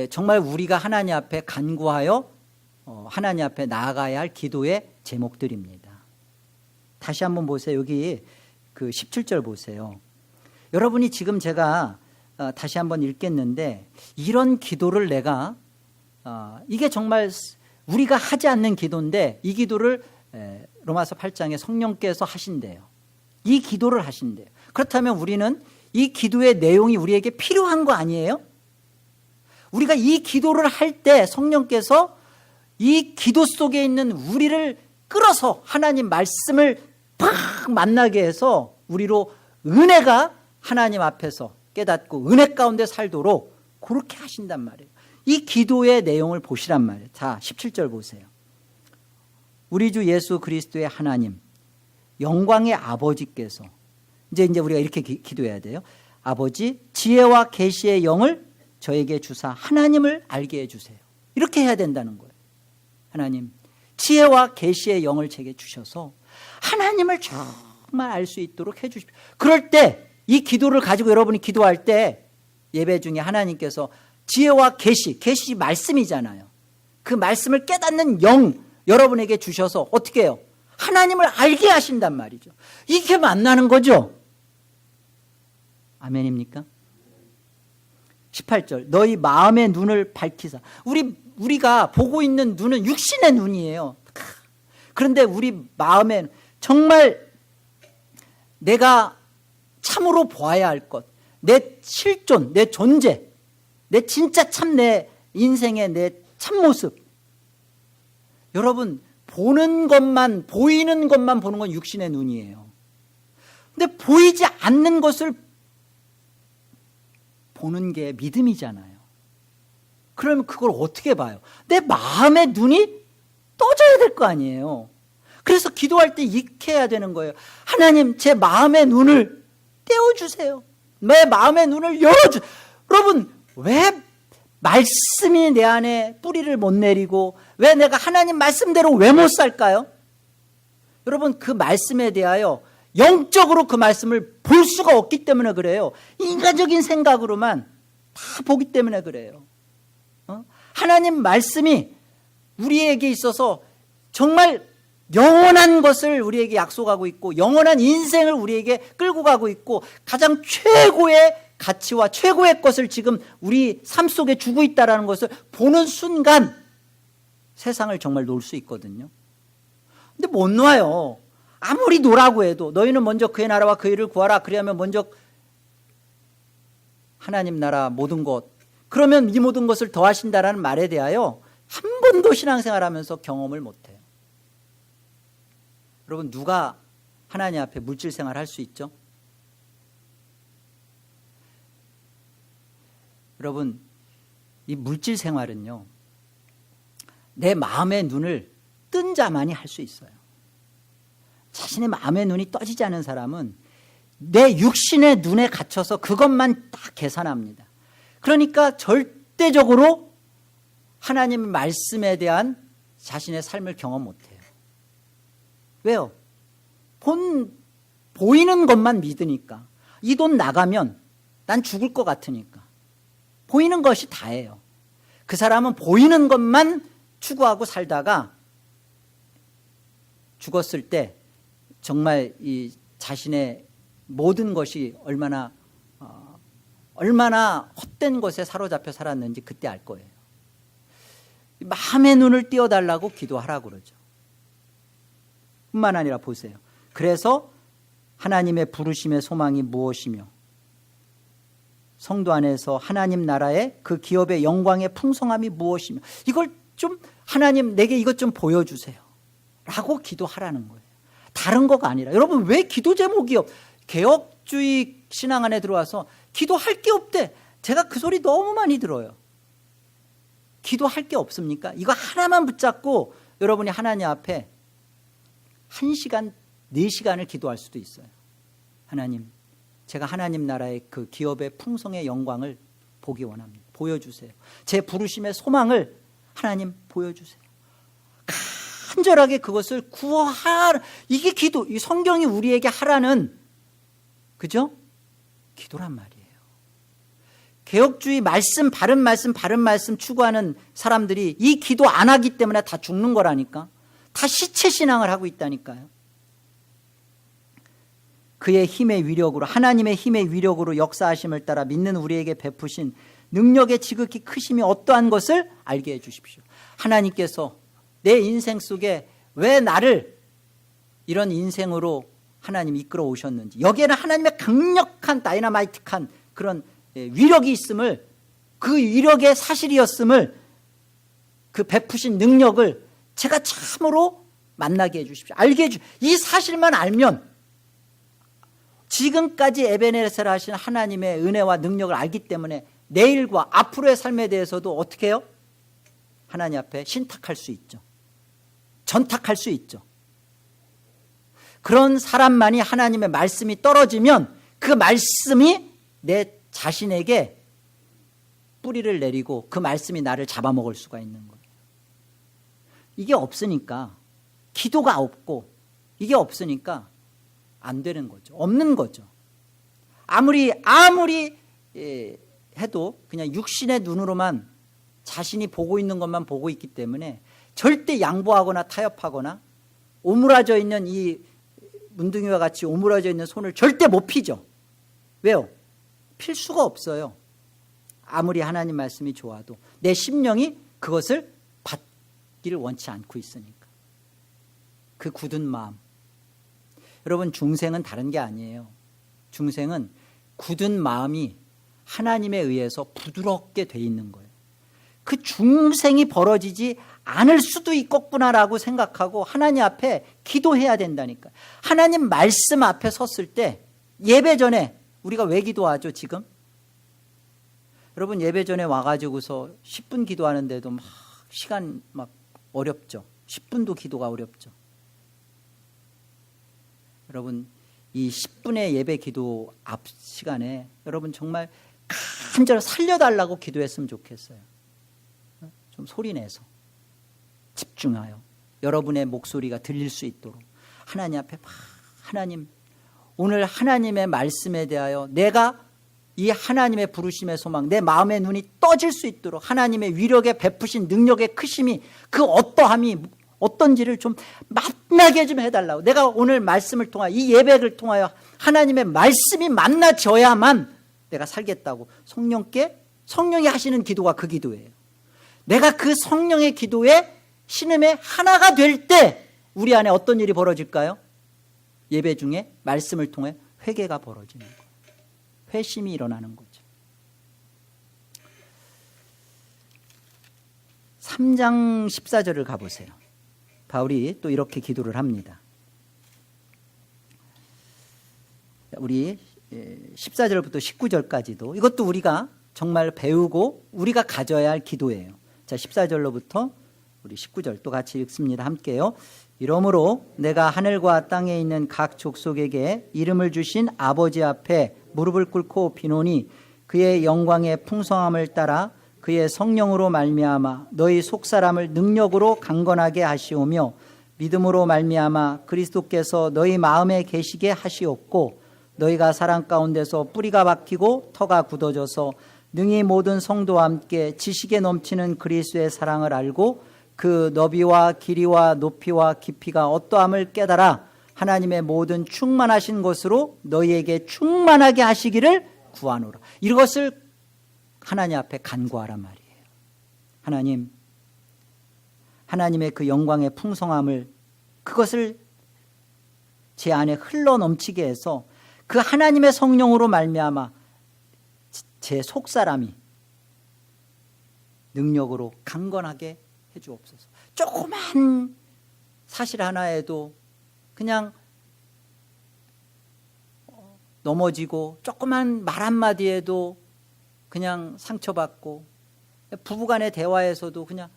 정말 우리가 하나님 앞에 간구하여 하나님 앞에 나아가야 할 기도의 제목들입니다. 다시 한번 보세요. 여기 17절 보세요. 여러분이 지금 제가 다시 한번 읽겠는데 이런 기도를 내가 이게 정말 우리가 하지 않는 기도인데 이 기도를 로마서 8장에 성령께서 하신대요. 이 기도를 하신대요. 그렇다면 우리는 이 기도의 내용이 우리에게 필요한 거 아니에요? 우리가 이 기도를 할 때 성령께서 이 기도 속에 있는 우리를 끌어서 하나님 말씀을 팍 만나게 해서 우리로 은혜가 하나님 앞에서 깨닫고 은혜 가운데 살도록 그렇게 하신단 말이에요. 이 기도의 내용을 보시란 말이에요. 자, 17절 보세요. 우리 주 예수 그리스도의 하나님 영광의 아버지께서 이제 우리가 이렇게 기도해야 돼요. 아버지 지혜와 계시의 영을 저에게 주사 하나님을 알게 해주세요. 이렇게 해야 된다는 거예요. 하나님 지혜와 계시의 영을 제게 주셔서 하나님을 정말 알 수 있도록 해주십시오. 그럴 때 이 기도를 가지고 여러분이 기도할 때 예배 중에 하나님께서 지혜와 계시 말씀이잖아요. 그 말씀을 깨닫는 영 여러분에게 주셔서 어떻게 해요? 하나님을 알게 하신단 말이죠. 이게 만나는 거죠. 아멘입니까? 18절 너희 마음의 눈을 밝히사. 우리가 보고 있는 눈은 육신의 눈이에요. 그런데 우리 마음에 정말 내가 참으로 보아야 할 것, 내 실존, 내 존재, 내 진짜 참 내 인생의 내 참모습. 여러분 보는 것만 보이는 것만 보는 건 육신의 눈이에요. 근데 보이지 않는 것을 보는 게 믿음이잖아요. 그러면 그걸 어떻게 봐요? 내 마음의 눈이 떠져야 될 거 아니에요. 그래서 기도할 때 이렇게 해야 되는 거예요. 하나님 제 마음의 눈을 떼어주세요. 내 마음의 눈을 열어주세요. 여러분 왜 말씀이 내 안에 뿌리를 못 내리고 왜 내가 하나님 말씀대로 왜 못 살까요? 여러분 그 말씀에 대하여 영적으로 그 말씀을 볼 수가 없기 때문에 그래요. 인간적인 생각으로만 다 보기 때문에 그래요. 하나님 말씀이 우리에게 있어서 정말 영원한 것을 우리에게 약속하고 있고 영원한 인생을 우리에게 끌고 가고 있고 가장 최고의 가치와 최고의 것을 지금 우리 삶 속에 주고 있다는 것을 보는 순간 세상을 정말 놓을 수 있거든요. 근데 못 놔요. 아무리 놓으라고 해도 너희는 먼저 그의 나라와 그의 일을 구하라. 그래야면 먼저 하나님 나라 모든 것 그러면 이 모든 것을 더하신다라는 말에 대하여 한 번도 신앙생활하면서 경험을 못해요. 여러분 누가 하나님 앞에 물질 생활 할 수 있죠? 여러분 이 물질 생활은요 내 마음의 눈을 뜬 자만이 할 수 있어요. 자신의 마음의 눈이 떠지지 않은 사람은 내 육신의 눈에 갇혀서 그것만 딱 계산합니다. 그러니까 절대적으로 하나님의 말씀에 대한 자신의 삶을 경험 못해요. 왜요? 보이는 것만 믿으니까. 이 돈 나가면 난 죽을 것 같으니까. 보이는 것이 다예요. 그 사람은 보이는 것만 추구하고 살다가 죽었을 때 정말 이 자신의 모든 것이 얼마나 헛된 것에 사로잡혀 살았는지 그때 알 거예요. 마음의 눈을 띄워달라고 기도하라고 그러죠. 뿐만 아니라 보세요. 그래서 하나님의 부르심의 소망이 무엇이며 성도 안에서 하나님 나라의 그 기업의 영광의 풍성함이 무엇이며 이걸 좀 하나님 내게 이것 좀 보여주세요 라고 기도하라는 거예요. 다른 거가 아니라. 여러분 왜 기도 제목이요? 개혁주의 신앙 안에 들어와서 기도할 게 없대. 제가 그 소리 너무 많이 들어요. 기도할 게 없습니까? 이거 하나만 붙잡고 여러분이 하나님 앞에 1시간, 4시간을 기도할 수도 있어요. 하나님, 제가 하나님 나라의 그 기업의 풍성의 영광을 보기 원합니다. 보여주세요. 제 부르심의 소망을 하나님 보여주세요. 간절하게 그것을 구하라. 이게 기도, 이 성경이 우리에게 하라는 그죠? 기도란 말이에요. 개혁주의 말씀, 바른 말씀 추구하는 사람들이 이 기도 안 하기 때문에 다 죽는 거라니까. 다 시체 신앙을 하고 있다니까요. 그의 힘의 위력으로 하나님의 힘의 위력으로 역사하심을 따라 믿는 우리에게 베푸신 능력의 지극히 크심이 어떠한 것을 알게 해 주십시오. 하나님께서 내 인생 속에 왜 나를 이런 인생으로 하나님 이끌어 오셨는지 여기에는 하나님의 강력한 다이나마이틱한 그런 위력이 있음을 그 위력의 사실이었음을 그 베푸신 능력을 제가 참으로 만나게 해 주십시오. 알게 해 주십시오. 이 사실만 알면 지금까지 에베네셀 하신 하나님의 은혜와 능력을 알기 때문에 내일과 앞으로의 삶에 대해서도 어떻게 해요? 하나님 앞에 신탁할 수 있죠. 전탁할 수 있죠. 그런 사람만이 하나님의 말씀이 떨어지면 그 말씀이 내 자신에게 뿌리를 내리고 그 말씀이 나를 잡아먹을 수가 있는 거예요. 이게 없으니까, 기도가 없고 이게 없으니까 안 되는 거죠. 없는 거죠. 아무리 해도 그냥 육신의 눈으로만 자신이 보고 있는 것만 보고 있기 때문에 절대 양보하거나 타협하거나 오므라져 있는 이 문둥이와 같이 오므라져 있는 손을 절대 못 피죠. 왜요? 필 수가 없어요. 아무리 하나님 말씀이 좋아도 내 심령이 그것을 받기를 원치 않고 있으니까. 그 굳은 마음. 여러분, 중생은 다른 게 아니에요. 중생은 굳은 마음이 하나님에 의해서 부드럽게 돼 있는 거예요. 그 중생이 벌어지지 않을 수도 있겠구나라고 생각하고 하나님 앞에 기도해야 된다니까. 하나님 말씀 앞에 섰을 때 예배 전에 우리가 왜 기도하죠 지금? 여러분, 예배 전에 와가지고서 10분 기도하는데도 막 시간 막 어렵죠. 10분도 기도가 어렵죠. 여러분, 이 10분의 예배 기도 앞 시간에 여러분 정말 간절히 살려달라고 기도했으면 좋겠어요. 좀 소리내서 집중하여 여러분의 목소리가 들릴 수 있도록 하나님 앞에 하나님, 오늘 하나님의 말씀에 대하여 내가 이 하나님의 부르심의 소망, 내 마음의 눈이 떠질 수 있도록 하나님의 위력에 베푸신 능력의 크심이 그 어떠함이 어떤지를 좀 만나게 좀 해달라고. 내가 오늘 말씀을 통하여 이 예배를 통하여 하나님의 말씀이 만나져야만 내가 살겠다고 성령이 하시는 기도가 그 기도예요. 내가 그 성령의 기도에 신음에 하나가 될 때 우리 안에 어떤 일이 벌어질까요? 예배 중에 말씀을 통해 회개가 벌어지는 거예요. 회심이 일어나는 거죠. 3장 14절을 가보세요. 바울이 또 이렇게 기도를 합니다. 우리 14절부터 19절까지도 이것도 우리가 정말 배우고 우리가 가져야 할 기도예요. 자, 14절로부터 우리 19절 또 같이 읽습니다. 함께요. 이러므로 내가 하늘과 땅에 있는 각 족속에게 이름을 주신 아버지 앞에 무릎을 꿇고 비노니 그의 영광의 풍성함을 따라 그의 성령으로 말미암아 너희 속사람을 능력으로 강건하게 하시오며 믿음으로 말미암아 그리스도께서 너희 마음에 계시게 하시옵고 너희가 사랑 가운데서 뿌리가 박히고 터가 굳어져서 능히 모든 성도와 함께 지식에 넘치는 그리스도의 사랑을 알고 그 너비와 길이와 높이와 깊이가 어떠함을 깨달아 하나님의 모든 충만하신 것으로 너희에게 충만하게 하시기를 구하노라. 이것을 하나님 앞에 간구하란 말이에요. 하나님의 그 영광의 풍성함을, 그것을 제 안에 흘러 넘치게 해서 그 하나님의 성령으로 말미암아 제 속사람이 능력으로 강건하게 해주옵소서. 조그만 사실 하나에도 그냥 넘어지고 조그만 말 한마디에도 그냥 상처받고 부부간의 대화에서도 그냥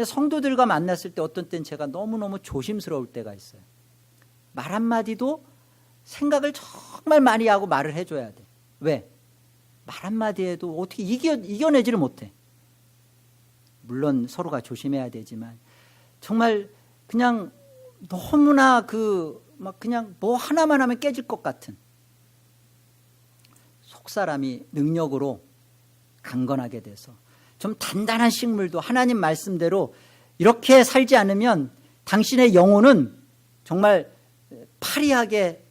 성도들과 만났을 때 어떤 때는 제가 너무너무 조심스러울 때가 있어요. 말 한마디도 생각을 정말 많이 하고 말을 해줘야 돼. 왜? 말 한마디에도 어떻게 이겨내지를 못해. 물론 서로가 조심해야 되지만 정말 그냥 너무나 그냥 뭐 하나만 하면 깨질 것 같은 속사람이 능력으로 강건하게 돼서 좀 단단한 식물도 하나님 말씀대로 이렇게 살지 않으면 당신의 영혼은 정말 파리하게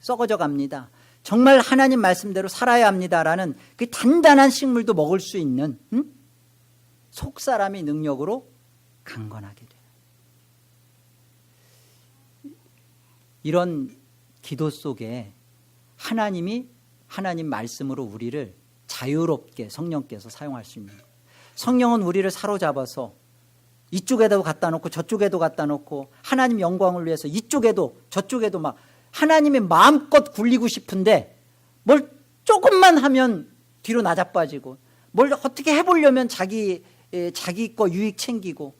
썩어져 갑니다. 정말 하나님 말씀대로 살아야 합니다라는 그 단단한 식물도 먹을 수 있는 속사람이 능력으로 강건하게 돼요. 이런 기도 속에 하나님 말씀으로 우리를 자유롭게 성령께서 사용할 수 있는 거예요. 성령은 우리를 사로잡아서 이쪽에도 갖다 놓고 저쪽에도 갖다 놓고 하나님 영광을 위해서 이쪽에도 저쪽에도 막 하나님의 마음껏 굴리고 싶은데 뭘 조금만 하면 뒤로 나자빠지고 뭘 어떻게 해보려면 자기 거 유익 챙기고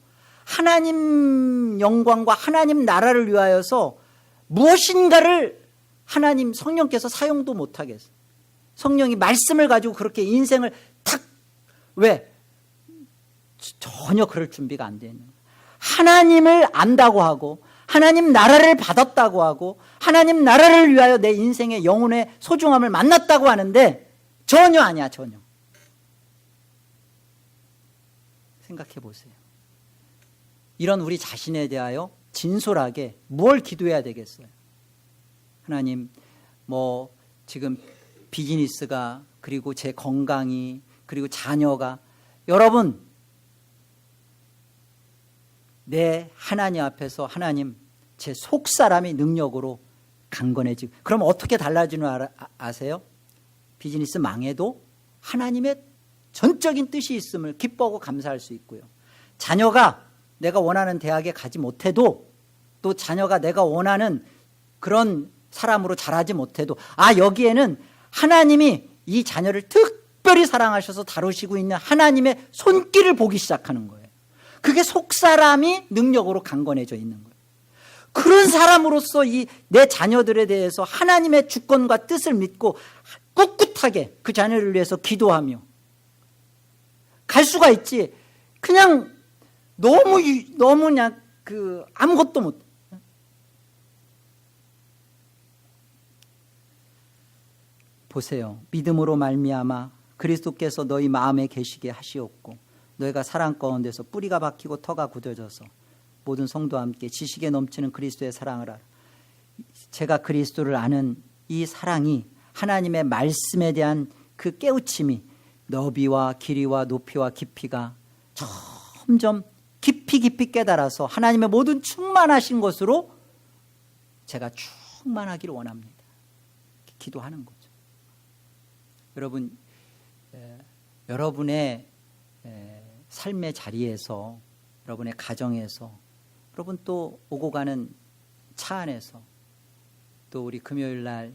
하나님 영광과 하나님 나라를 위하여서 무엇인가를 하나님 성령께서 사용도 못하겠어요. 성령이 말씀을 가지고 그렇게 인생을 탁 왜? 전혀 그럴 준비가 안 되는 거예요. 하나님을 안다고 하고 하나님 나라를 받았다고 하고 하나님 나라를 위하여 내 인생의 영혼의 소중함을 만났다고 하는데 전혀 아니야. 전혀. 생각해 보세요. 이런 우리 자신에 대하여 진솔하게 뭘 기도해야 되겠어요? 하나님, 지금 비즈니스가, 그리고 제 건강이, 그리고 자녀가, 여러분, 내 하나님 앞에서 하나님, 제 속사람이 능력으로 강건해지고, 그럼 어떻게 달라지는 아세요? 비즈니스 망해도 하나님의 전적인 뜻이 있음을 기뻐하고 감사할 수 있고요. 자녀가 내가 원하는 대학에 가지 못해도, 또 자녀가 내가 원하는 그런 사람으로 자라지 못해도, 여기에는 하나님이 이 자녀를 특별히 사랑하셔서 다루시고 있는 하나님의 손길을 보기 시작하는 거예요. 그게 속사람이 능력으로 강건해져 있는 거예요. 그런 사람으로서 내 자녀들에 대해서 하나님의 주권과 뜻을 믿고 꿋꿋하게 그 자녀를 위해서 기도하며 갈 수가 있지. 그냥 너무 그냥 아무것도 못. 보세요. 믿음으로 말미암아 그리스도께서 너희 마음에 계시게 하시옵고 너희가 사랑 가운데서 뿌리가 박히고 터가 굳어져서 모든 성도와 함께 지식에 넘치는 그리스도의 사랑을 알아. 제가 그리스도를 아는 이 사랑이, 하나님의 말씀에 대한 그 깨우침이 너비와 길이와 높이와 깊이가 점점 깊이 깨달아서 하나님의 모든 충만하신 것으로 제가 충만하기를 원합니다. 기도하는 거죠. 여러분, 여러분의 삶의 자리에서, 여러분의 가정에서, 여러분 또 오고 가는 차 안에서, 또 우리 금요일 날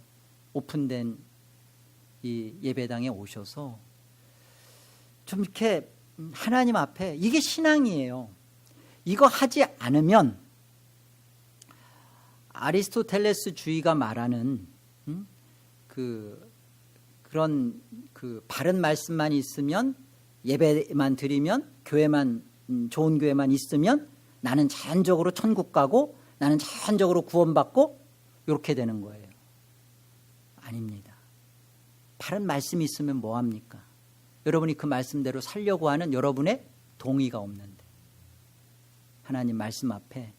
오픈된 이 예배당에 오셔서 좀 이렇게 하나님 앞에, 이게 신앙이에요. 이거 하지 않으면 아리스토텔레스주의가 말하는 그런 바른 말씀만 있으면, 예배만 드리면, 교회만, 좋은 교회만 있으면 나는 자연적으로 천국 가고 나는 자연적으로 구원받고 이렇게 되는 거예요. 아닙니다. 바른 말씀이 있으면 뭐합니까? 여러분이 그 말씀대로 살려고 하는 여러분의 동의가 없는데, 하나님 말씀 앞에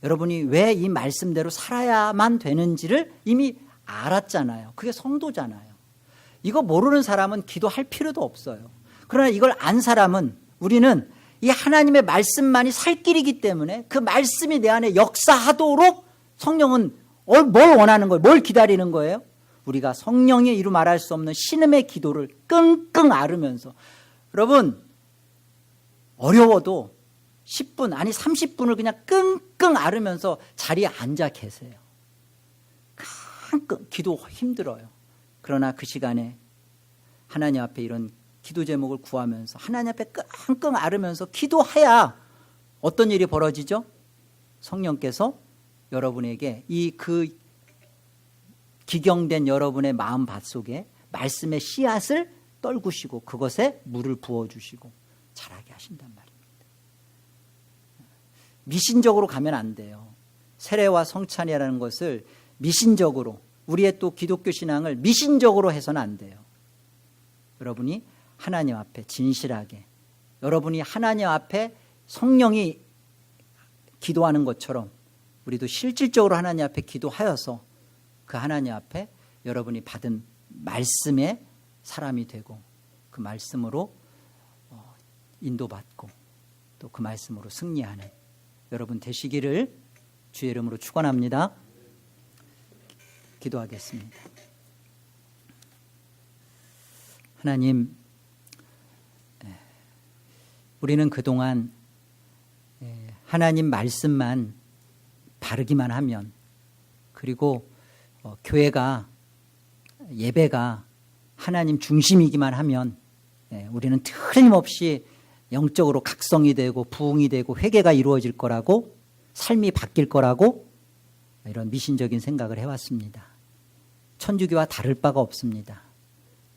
여러분이 왜 이 말씀대로 살아야만 되는지를 이미 알았잖아요. 그게 성도잖아요. 이거 모르는 사람은 기도할 필요도 없어요. 그러나 이걸 안 사람은, 우리는 이 하나님의 말씀만이 살 길이기 때문에 그 말씀이 내 안에 역사하도록 성령은 뭘 원하는 거예요? 뭘 기다리는 거예요? 우리가 성령의 이루 말할 수 없는 신음의 기도를 끙끙 앓으면서, 여러분 어려워도 10분 아니 30분을 그냥 끙끙 앓으면서 자리에 앉아 계세요. 끙끙 기도 힘들어요. 그러나 그 시간에 하나님 앞에 이런 기도 제목을 구하면서 하나님 앞에 끙끙 앓으면서 기도해야 어떤 일이 벌어지죠? 성령께서 여러분에게 기경된 여러분의 마음 밭속에 말씀의 씨앗을 떨구시고 그것에 물을 부어주시고 자라게 하신단 말입니다. 미신적으로 가면 안 돼요. 세례와 성찬이라는 것을 미신적으로, 우리의 또 기독교 신앙을 미신적으로 해서는 안 돼요. 여러분이 하나님 앞에 진실하게, 여러분이 하나님 앞에 성령이 기도하는 것처럼 우리도 실질적으로 하나님 앞에 기도하여서 그 하나님 앞에 여러분이 받은 말씀의 사람이 되고 그 말씀으로 인도받고 또 그 말씀으로 승리하는 여러분 되시기를 주의 이름으로 축원합니다. 기도하겠습니다. 하나님, 우리는 그동안 하나님 말씀만 바르기만 하면, 그리고 교회가 예배가 하나님 중심이기만 하면 우리는 틀림없이 영적으로 각성이 되고 부흥이 되고 회개가 이루어질 거라고, 삶이 바뀔 거라고 이런 미신적인 생각을 해왔습니다. 천주교와 다를 바가 없습니다.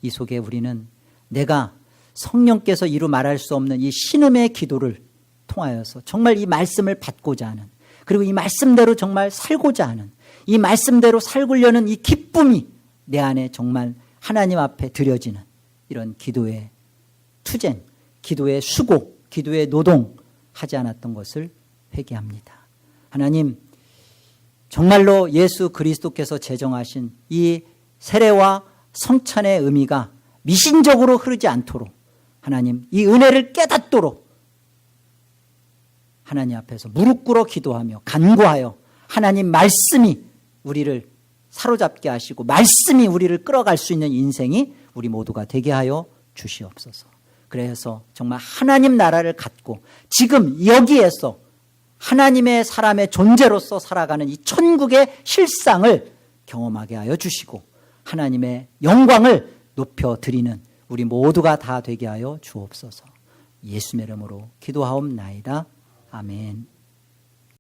이 속에 우리는 내가 성령께서 이루 말할 수 없는 이 신음의 기도를 통하여서 정말 이 말씀을 받고자 하는, 그리고 이 말씀대로 정말 살고자 하는, 이 말씀대로 살고려는 이 기쁨이 내 안에 정말 하나님 앞에 드려지는 이런 기도의 투쟁, 기도의 수고, 기도의 노동 하지 않았던 것을 회개합니다. 하나님, 정말로 예수 그리스도께서 제정하신 이 세례와 성찬의 의미가 미신적으로 흐르지 않도록 하나님, 이 은혜를 깨닫도록 하나님 앞에서 무릎 꿇어 기도하며 간구하여 하나님 말씀이 우리를 사로잡게 하시고 말씀이 우리를 끌어갈 수 있는 인생이 우리 모두가 되게 하여 주시옵소서. 그래서 정말 하나님 나라를 갖고 지금 여기에서 하나님의 사람의 존재로서 살아가는 이 천국의 실상을 경험하게 하여 주시고 하나님의 영광을 높여드리는 우리 모두가 다 되게 하여 주옵소서. 예수의 이름으로 기도하옵나이다. 아멘.